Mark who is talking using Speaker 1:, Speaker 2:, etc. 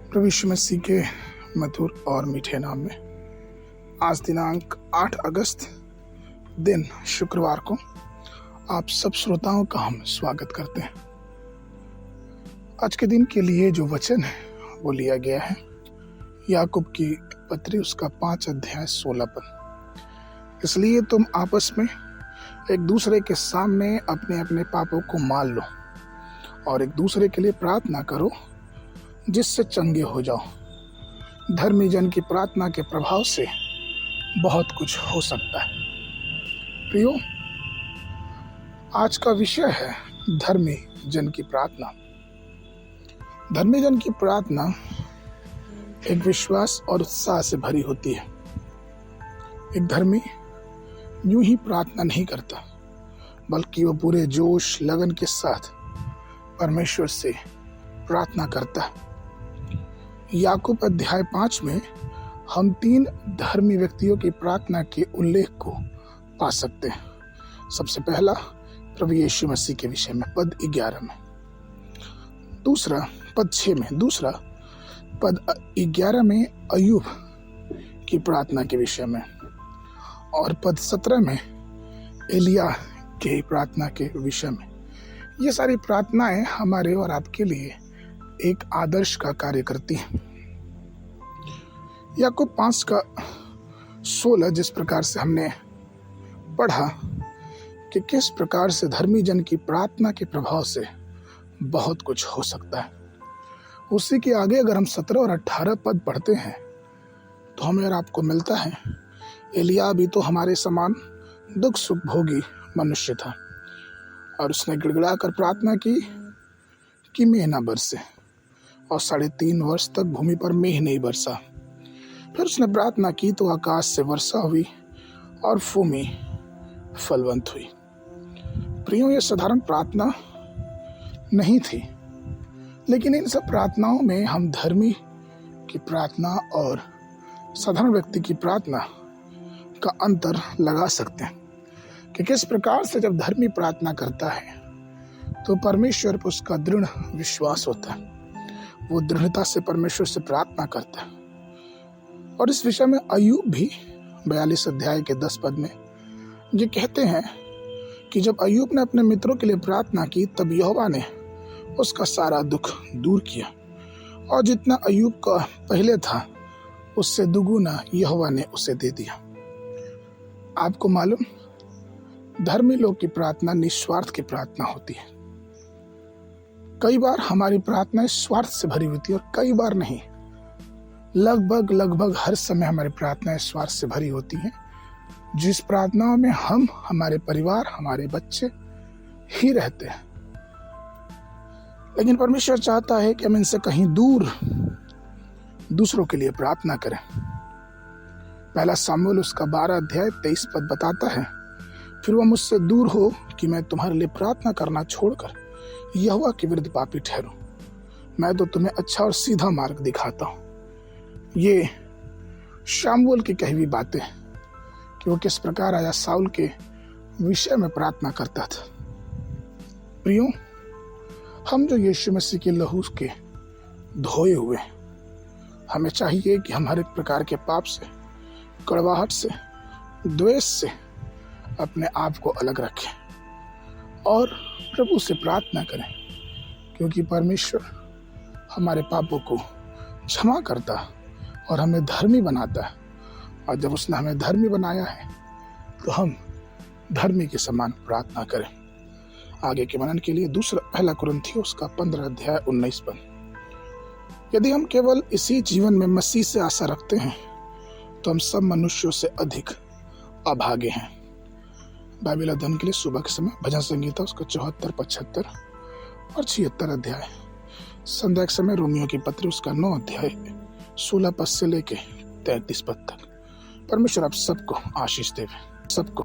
Speaker 1: प्रभु यीशु मसीह के मधुर और मीठे नाम में आज दिनांक 8 अगस्त दिन शुक्रवार को आप सब श्रोताओं का हम स्वागत करते हैं। आज के दिन के लिए जो वचन है वो लिया गया है याकूब की पत्री उसका 5 अध्याय 16 पद। इसलिए तुम आपस में एक दूसरे के सामने अपने अपने पापों को मान लो और एक दूसरे के लिए प्रार्थना करो जिससे चंगे हो जाओ। धर्मी जन की प्रार्थना के प्रभाव से बहुत कुछ हो सकता है। प्रियो, आज का विषय है धर्मी जन की प्रार्थना। धर्मी जन की प्रार्थना एक विश्वास और उत्साह से भरी होती है। एक धर्मी यूं ही प्रार्थना नहीं करता, बल्कि वह पूरे जोश लगन के साथ परमेश्वर से प्रार्थना करता है। याकूब अध्याय 5 में हम 3 धर्मी व्यक्तियों की प्रार्थना के उल्लेख को पा सकते हैं। सबसे पहला प्रभु यीशु मसीह के विषय में पद 11 में, दूसरा पद 6 में, दूसरा पद 11 में अय्यूब की प्रार्थना के विषय में, और पद 17 में एलिया के प्रार्थना के विषय में। ये सारी प्रार्थनाएं हमारे और आपके लिए एक आदर्श का कार्य करती है। याकूब 5 का 16 जिस प्रकार से हमने पढ़ा कि किस प्रकार से धर्मी जन की प्रार्थना के प्रभाव से बहुत कुछ हो सकता है, उसी के आगे अगर हम 17 और 18 पद पढ़ते हैं तो हमें और आपको मिलता है एलिया भी तो हमारे समान दुख सुख भोगी मनुष्य था और उसने गिड़गिड़ा कर प्रार्थना की कि मेघ न बरसे, और 3.5 वर्ष तक भूमि पर मेघ नहीं बरसा। फिर उसने प्रार्थना की तो आकाश से वर्षा हुई और भूमि फलवंत हुई। प्रियो, ये साधारण प्रार्थना नहीं थी, लेकिन इन सब प्रार्थनाओं में हम धर्मी की प्रार्थना और साधारण व्यक्ति की प्रार्थना का अंतर लगा सकते हैं कि किस प्रकार से जब धर्मी प्रार्थना करता है तो परमेश्वर पर उसका दृढ़ विश्वास होता है, वो दृढ़ता से परमेश्वर से प्रार्थना करता है। और इस विषय में अय्यूब भी 42 अध्याय के 10 पद में ये कहते हैं कि जब अय्यूब ने अपने मित्रों के लिए प्रार्थना की तब यहोवा ने उसका सारा दुख दूर किया, और जितना अय्यूब का पहले था उससे दुगुना यहोवा ने उसे दे दिया। आपको मालूम, धर्मी लोग की प्रार्थना निस्वार्थ की प्रार्थना होती है। कई बार हमारी प्रार्थनाएं स्वार्थ से भरी होती है और कई बार नहीं। लगभग हर समय हमारी प्रार्थनाएं स्वार्थ से भरी होती हैं, जिस प्रार्थनाओं में हम, हमारे परिवार, हमारे बच्चे ही रहते हैं। लेकिन परमेश्वर चाहता है कि हम इनसे कहीं दूर दूसरों के लिए प्रार्थना करें। पहला सामुएल उसका 12 अध्याय 23 पद बताता है, फिर वह मुझसे दूर हो कि मैं तुम्हारे लिए प्रार्थना करना छोड़कर यहोवा के विरुद्ध पापी ठहरूं। मैं तो तुम्हें अच्छा और सीधा मार्ग दिखाता हूँ। ये शामुएल की कही हुई बातें कि वो किस प्रकार राजा साउल के विषय में प्रार्थना करता था। प्रियो, हम जो यीशु मसीह के लहू के धोए हुए, हमें चाहिए कि हम हर एक प्रकार के पाप से, कड़वाहट से, द्वेष से अपने आप को अलग रखें और प्रभु से प्रार्थना करें, क्योंकि परमेश्वर हमारे पापों को क्षमा करता और हमें धर्मी बनाता है। और जब उसने हमें धर्मी बनाया है तो हम धर्मी के समान प्रार्थना करें। आगे के मनन के लिए पहला कुरिन्थियों उसका 15 अध्याय 19 पद। यदि हम केवल इसी जीवन में मसीह से आशा रखते हैं तो हम सब मनुष्यों से अधिक अभागे हैं। बाइबल अध्ययन के लिए सुबह के समय भजन संगीता उसका 74, 75 और 76 अध्याय। संध्या के समय रोमियो की पत्री उसका 9 अध्याय 16 पद से लेके 33 पद तक। परमेश्वर आप सबको आशीष देवे। सबको